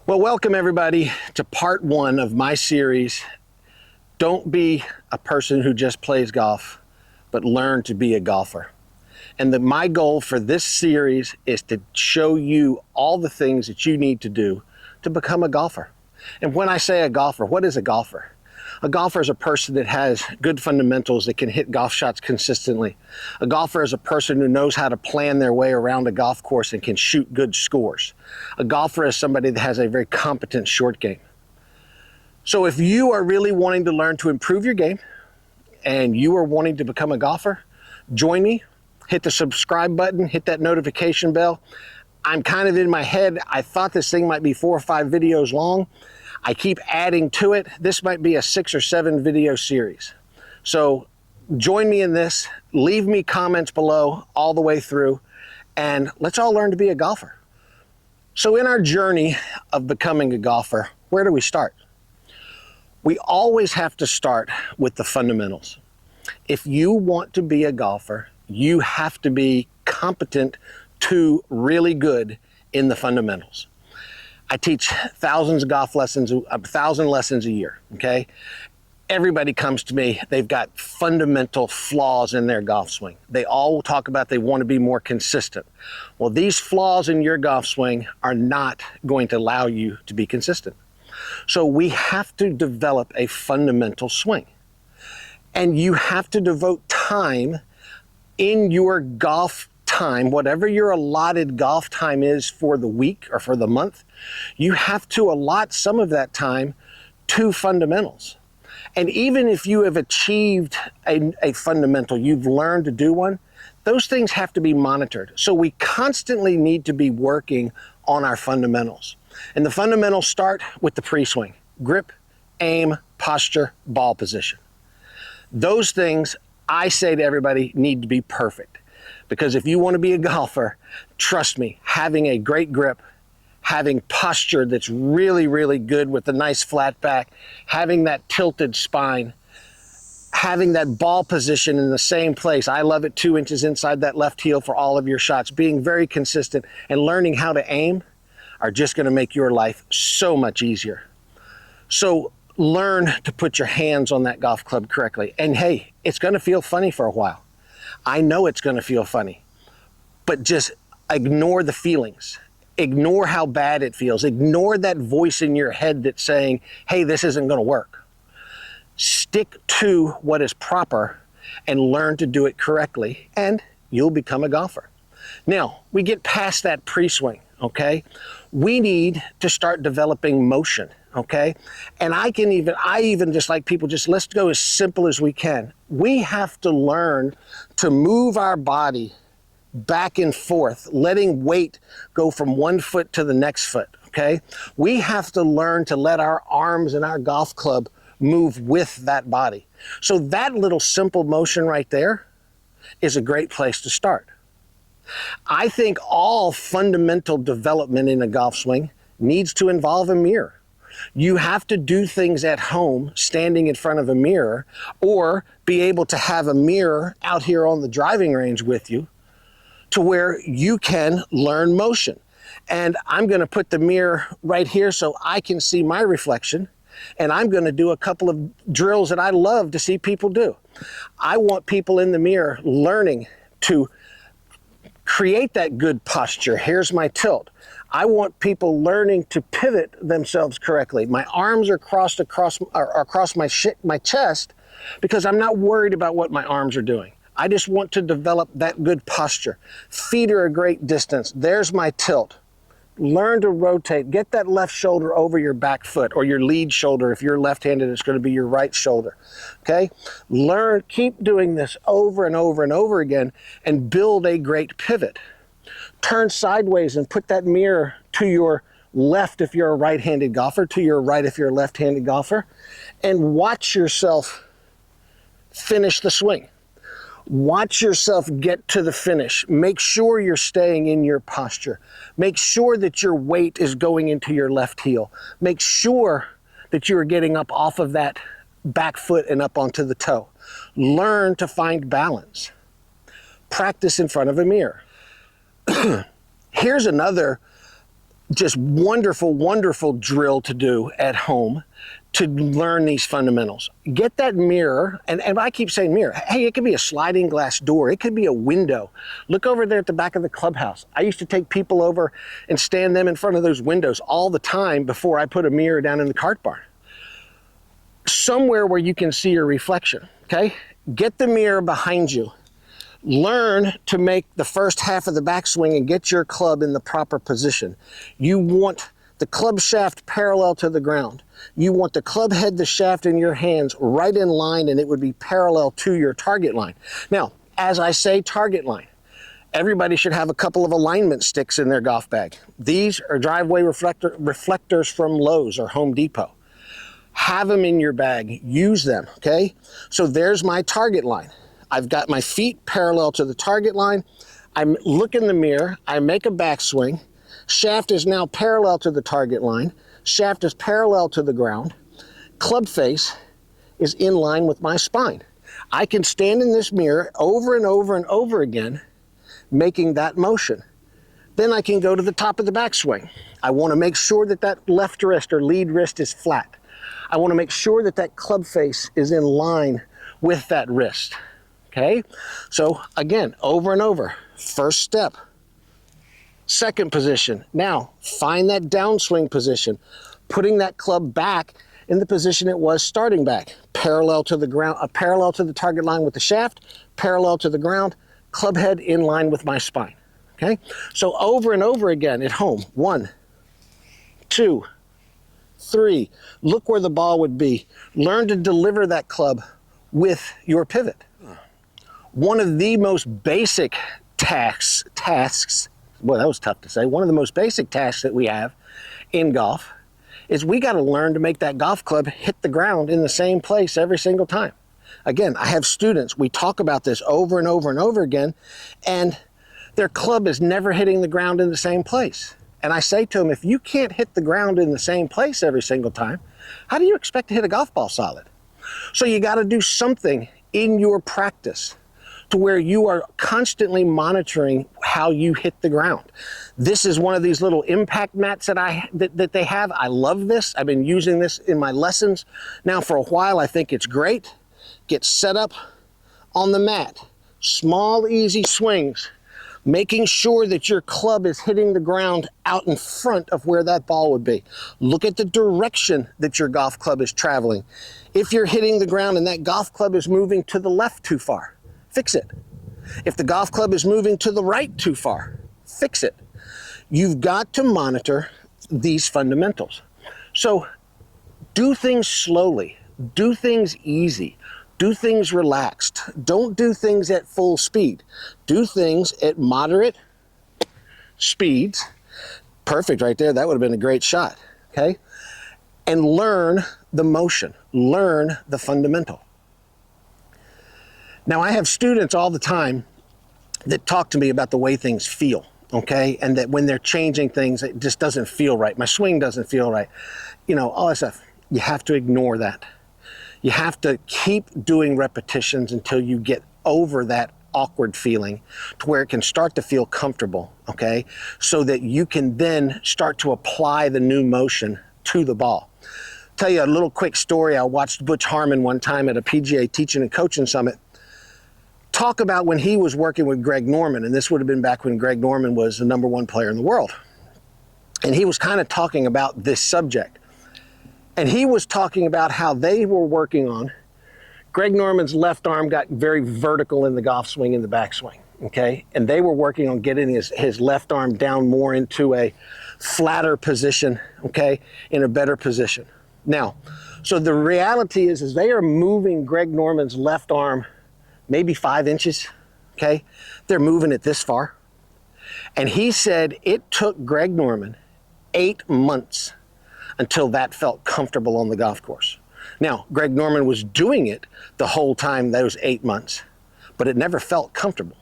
Well, welcome everybody to part one of my series. Don't be a person who just plays golf, but learn to be a golfer. And my goal for this series is to show you all the things that you need to do to become a golfer. And when I say a golfer, what is a golfer? A golfer is a person that has good fundamentals, that can hit golf shots consistently. A golfer is a person who knows how to plan their way around a golf course and can shoot good scores. A golfer is somebody that has a very competent short game. So if you are really wanting to learn to improve your game and you are wanting to become a golfer, join me, hit the subscribe button, hit that notification bell. I'm kind of in my head, I thought this thing might be 4 or 5 videos long. I keep adding to it. This might be a 6 or 7 video series. So join me in this, leave me comments below all the way through, and let's all learn to be a golfer. So in our journey of becoming a golfer, where do we start? We always have to start with the fundamentals. If you want to be a golfer, you have to be competent to really good in the fundamentals. I teach thousands of golf lessons, 1,000 lessons a year, okay? Everybody comes to me, they've got fundamental flaws in their golf swing. They all talk about they want to be more consistent. Well, these flaws in your golf swing are not going to allow you to be consistent. So we have to develop a fundamental swing. And you have to devote time in your golf time, whatever your allotted golf time is for the week or for the month, you have to allot some of that time to fundamentals. And even if you have achieved a fundamental, you've learned to do one, those things have to be monitored. So we constantly need to be working on our fundamentals. And the fundamentals start with the pre-swing: grip, aim, posture, ball position. Those things, I say to everybody, need to be perfect. Because if you want to be a golfer, trust me, having a great grip, having posture that's really, really good with a nice flat back, having that tilted spine, having that ball position in the same place. I love it 2 inches inside that left heel for all of your shots. Being very consistent and learning how to aim are just going to make your life so much easier. So learn to put your hands on that golf club correctly. And hey, it's going to feel funny for a while. I know it's going to feel funny, but just ignore the feelings. Ignore how bad it feels. Ignore that voice in your head that's saying, hey, this isn't going to work. Stick to what is proper and learn to do it correctly, and you'll become a golfer. Now, we get past that pre-swing, okay? We need to start developing motion, okay? And I even just like people, just let's go as simple as we can. We have to learn to move our body back and forth, letting weight go from one foot to the next foot, okay? We have to learn to let our arms and our golf club move with that body. So that little simple motion right there is a great place to start. I think all fundamental development in a golf swing needs to involve a mirror. You have to do things at home, standing in front of a mirror, or be able to have a mirror out here on the driving range with you to where you can learn motion. And I'm going to put the mirror right here so I can see my reflection, and I'm going to do a couple of drills that I love to see people do. I want people in the mirror learning to create that good posture. Here's my tilt. I want people learning to pivot themselves correctly. My arms are crossed across my chest because I'm not worried about what my arms are doing. I just want to develop that good posture. Feet are a great distance. There's my tilt. Learn to rotate. Get that left shoulder over your back foot, or your lead shoulder. If you're left-handed, it's going to be your right shoulder. Okay? Learn, keep doing this over and over and over again and build a great pivot. Turn sideways and put that mirror to your left if you're a right-handed golfer, to your right if you're a left-handed golfer, and watch yourself finish the swing. Watch yourself get to the finish. Make sure you're staying in your posture. Make sure that your weight is going into your left heel. Make sure that you're getting up off of that back foot and up onto the toe. Learn to find balance. Practice in front of a mirror. Here's another just wonderful, wonderful drill to do at home to learn these fundamentals. Get that mirror, and I keep saying mirror. Hey, it could be a sliding glass door. It could be a window. Look over there at the back of the clubhouse. I used to take people over and stand them in front of those windows all the time before I put a mirror down in the cart barn. Somewhere where you can see your reflection, okay? Get the mirror behind you. Learn to make the first half of the backswing and get your club in the proper position. You want the club shaft parallel to the ground. You want the club head, the shaft in your hands right in line, and it would be parallel to your target line. Now, as I say target line, everybody should have a couple of alignment sticks in their golf bag. These are driveway reflectors from Lowe's or Home Depot. Have them in your bag, use them, okay? So there's my target line. I've got my feet parallel to the target line. I look in the mirror, I make a backswing. Shaft is now parallel to the target line. Shaft is parallel to the ground. Club face is in line with my spine. I can stand in this mirror over and over and over again, making that motion. Then I can go to the top of the backswing. I want to make sure that that left wrist or lead wrist is flat. I want to make sure that that club face is in line with that wrist. Okay? So again, over and over. First step. Second position. Now, find that downswing position, putting that club back in the position it was starting back, parallel to the ground, parallel to the target line with the shaft, parallel to the ground, club head in line with my spine. Okay? So over and over again at home. 1, 2, 3. Look where the ball would be. Learn to deliver that club with your pivot. One of the most basic tasks, well, that was tough to say. One of the most basic tasks that we have in golf is we got to learn to make that golf club hit the ground in the same place every single time. Again, I have students, we talk about this over and over and over again, and their club is never hitting the ground in the same place. And I say to them, if you can't hit the ground in the same place every single time, how do you expect to hit a golf ball solid? So you got to do something in your practice to where you are constantly monitoring how you hit the ground. This is one of these little impact mats that they have. I love this. I've been using this in my lessons now for a while. I think it's great. Get set up on the mat. Small, easy swings, making sure that your club is hitting the ground out in front of where that ball would be. Look at the direction that your golf club is traveling. If you're hitting the ground and that golf club is moving to the left too far, fix it. If the golf club is moving to the right too far, fix it. You've got to monitor these fundamentals. So do things slowly, do things easy, do things relaxed. Don't do things at full speed. Do things at moderate speeds. Perfect right there. That would have been a great shot, okay? And learn the motion, learn the fundamental. Now, I have students all the time that talk to me about the way things feel, okay? And that when they're changing things, it just doesn't feel right. My swing doesn't feel right. You know, all that stuff. You have to ignore that. You have to keep doing repetitions until you get over that awkward feeling to where it can start to feel comfortable, okay? So that you can then start to apply the new motion to the ball. Tell you a little quick story. I watched Butch Harmon one time at a PGA Teaching and Coaching Summit talk about when he was working with Greg Norman, and this would have been back when Greg Norman was the #1 player in the world. And he was kind of talking about this subject. And he was talking about how they were working on, Greg Norman's left arm got very vertical in the golf swing in the backswing, okay? And they were working on getting his left arm down more into a flatter position, okay, in a better position. Now, so the reality is they are moving Greg Norman's left arm maybe 5 inches, okay? They're moving it this far. And he said it took Greg Norman 8 months until that felt comfortable on the golf course. Now, Greg Norman was doing it the whole time, those 8 months, but it never felt comfortable.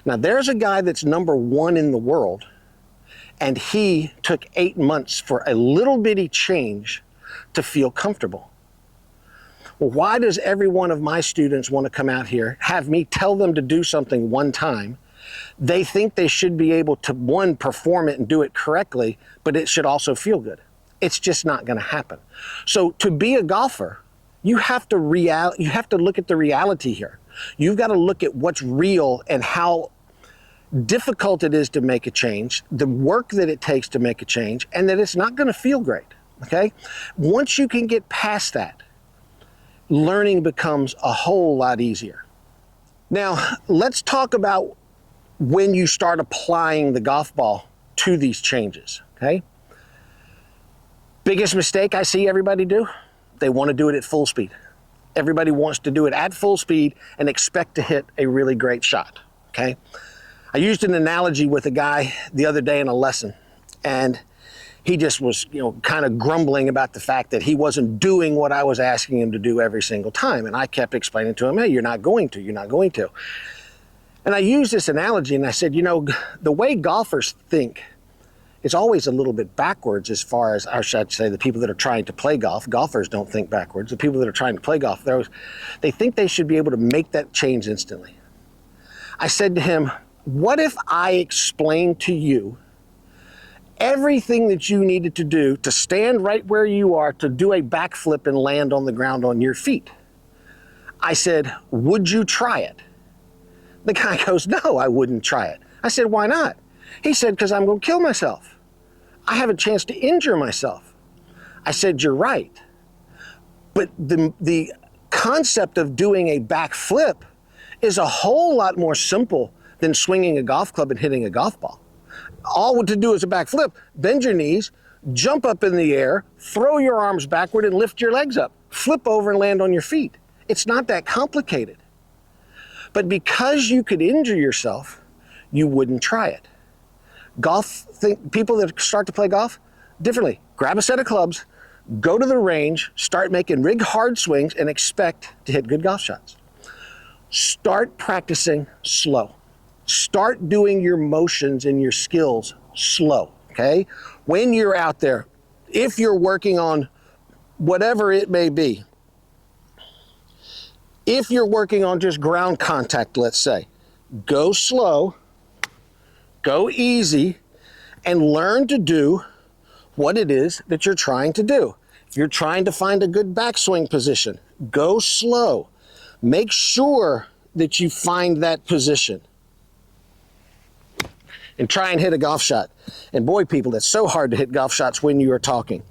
Now, there's a guy that's #1 in the world, and he took 8 months for a little bitty change to feel comfortable. Well, why does every one of my students want to come out here, have me tell them to do something one time, They think they should be able to, one, perform it and do it correctly, but it should also feel good. It's just not going to happen. So to be a golfer, you have to look at the reality here. You've got to look at what's real and how difficult it is to make a change, the work that it takes to make a change, and that it's not going to feel great, okay? Once you can get past that, learning becomes a whole lot easier. Now, let's talk about when you start applying the golf ball to these changes, okay? Biggest mistake I see everybody do, they want to do it at full speed. Everybody wants to do it at full speed and expect to hit a really great shot, okay? I used an analogy with a guy the other day in a lesson, and he just was, kind of grumbling about the fact that he wasn't doing what I was asking him to do every single time. And I kept explaining to him, hey, you're not going to. And I used this analogy and I said, the way golfers think is always a little bit backwards as far as, I should say, the people that are trying to play golf. Golfers don't think backwards. The people that are trying to play golf, they think they should be able to make that change instantly. I said to him, what if I explained to you everything that you needed to do to stand right where you are to do a backflip and land on the ground on your feet? I said, would you try it? The guy goes, no, I wouldn't try it. I said, why not? He said, because I'm going to kill myself. I have a chance to injure myself. I said, you're right. But the concept of doing a backflip is a whole lot more simple than swinging a golf club and hitting a golf ball. All to do is a backflip, bend your knees, jump up in the air, throw your arms backward and lift your legs up, flip over and land on your feet. It's not that complicated. But because you could injure yourself, you wouldn't try it. People that start to play golf differently. Grab a set of clubs, go to the range, start making big hard swings and expect to hit good golf shots. Start practicing slow. Start doing your motions and your skills slow, okay? When you're out there, if you're working on whatever it may be, if you're working on just ground contact, let's say, go slow, go easy, and learn to do what it is that you're trying to do. If you're trying to find a good backswing position, go slow. Make sure that you find that position. And try and hit a golf shot. And boy, people, it's so hard to hit golf shots when you are talking.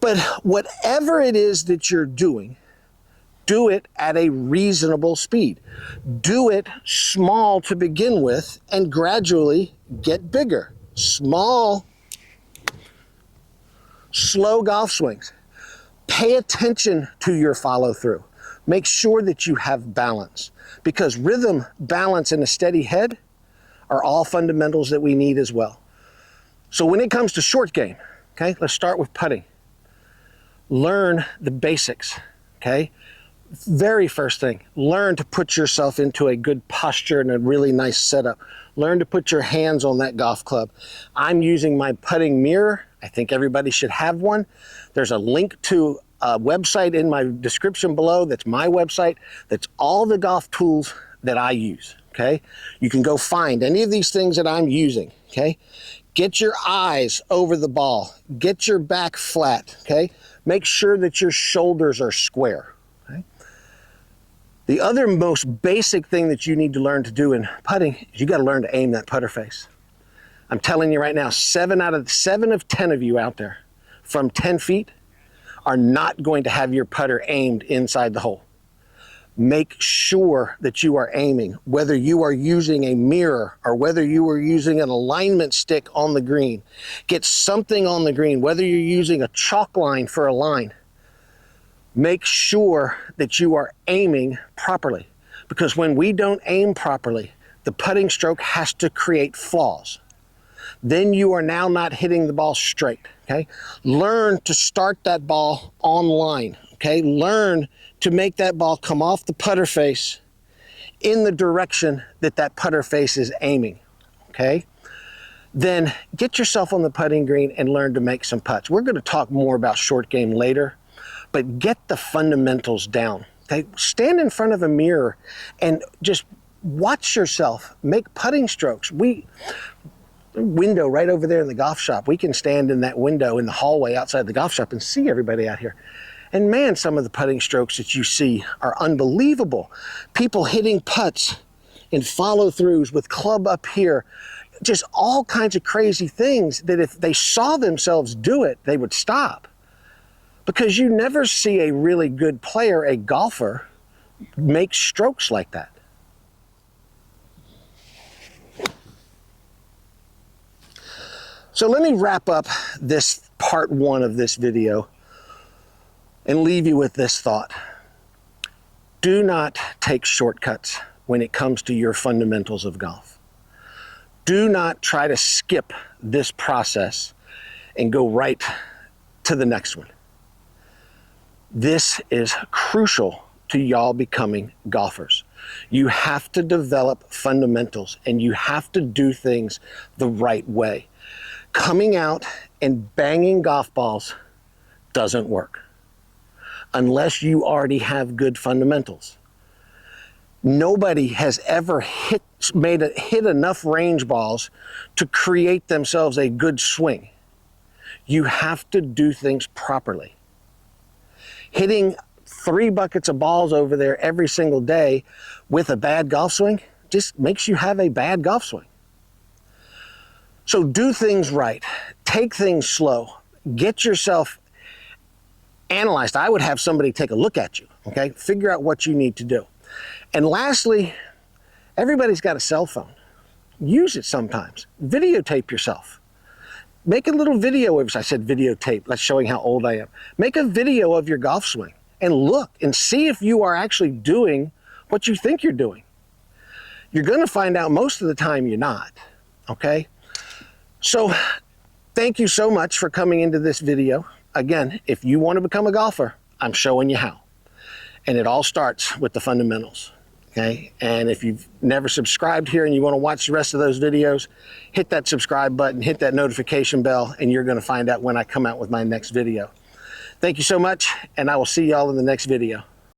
But whatever it is that you're doing, do it at a reasonable speed. Do it small to begin with and gradually get bigger. Small, slow golf swings. Pay attention to your follow through. Make sure that you have balance, because rhythm, balance, and a steady head are all fundamentals that we need as well. So when it comes to short game, okay, let's start with putting. Learn the basics, okay? Very first thing, learn to put yourself into a good posture and a really nice setup. Learn to put your hands on that golf club. I'm using my putting mirror. I think everybody should have one. There's a link to a website in my description below. That's my website. That's all the golf tools that I use. Okay, you can go find any of these things that I'm using, okay? Get your eyes over the ball. Get your back flat, okay? Make sure that your shoulders are square, okay? The other most basic thing that you need to learn to do in putting is you got to learn to aim that putter face. I'm telling you right now, 7 of 10 of you out there from 10 feet are not going to have your putter aimed inside the hole. Make sure that you are aiming, whether you are using a mirror or whether you are using an alignment stick on the green. Get something on the green, whether you're using a chalk line for a line. Make sure that you are aiming properly, because when we don't aim properly, the putting stroke has to create flaws. Then you are now not hitting the ball straight, okay? Learn to start that ball on line, okay? Learn to make that ball come off the putter face in the direction that that putter face is aiming, okay? Then get yourself on the putting green and learn to make some putts. We're gonna talk more about short game later, but get the fundamentals down, okay? Stand in front of a mirror and just watch yourself, make putting strokes. Window right over there in the golf shop. We can stand in that window in the hallway outside the golf shop and see everybody out here. And man, some of the putting strokes that you see are unbelievable. People hitting putts and follow-throughs with club up here. Just all kinds of crazy things that if they saw themselves do it, they would stop. Because you never see a really good player, a golfer, make strokes like that. So let me wrap up this part one of this video and leave you with this thought. Do not take shortcuts when it comes to your fundamentals of golf. Do not try to skip this process and go right to the next one. This is crucial to y'all becoming golfers. You have to develop fundamentals and you have to do things the right way. Coming out and banging golf balls doesn't work unless you already have good fundamentals. Nobody has ever hit enough range balls to create themselves a good swing. You have to do things properly. Hitting 3 buckets of balls over there every single day with a bad golf swing just makes you have a bad golf swing. So do things right. Take things slow. Get yourself analyzed. I would have somebody take a look at you, okay? Figure out what you need to do. And lastly, everybody's got a cell phone. Use it sometimes. Videotape yourself. Make a little video of, I said videotape, that's showing how old I am. Make a video of your golf swing and look and see if you are actually doing what you think you're doing. You're gonna find out most of the time you're not, okay? So thank you so much for coming into this video. Again, if you want to become a golfer, I'm showing you how. And it all starts with the fundamentals, okay? And if you've never subscribed here and you want to watch the rest of those videos, hit that subscribe button, hit that notification bell, and you're going to find out when I come out with my next video. Thank you so much, and I will see y'all in the next video.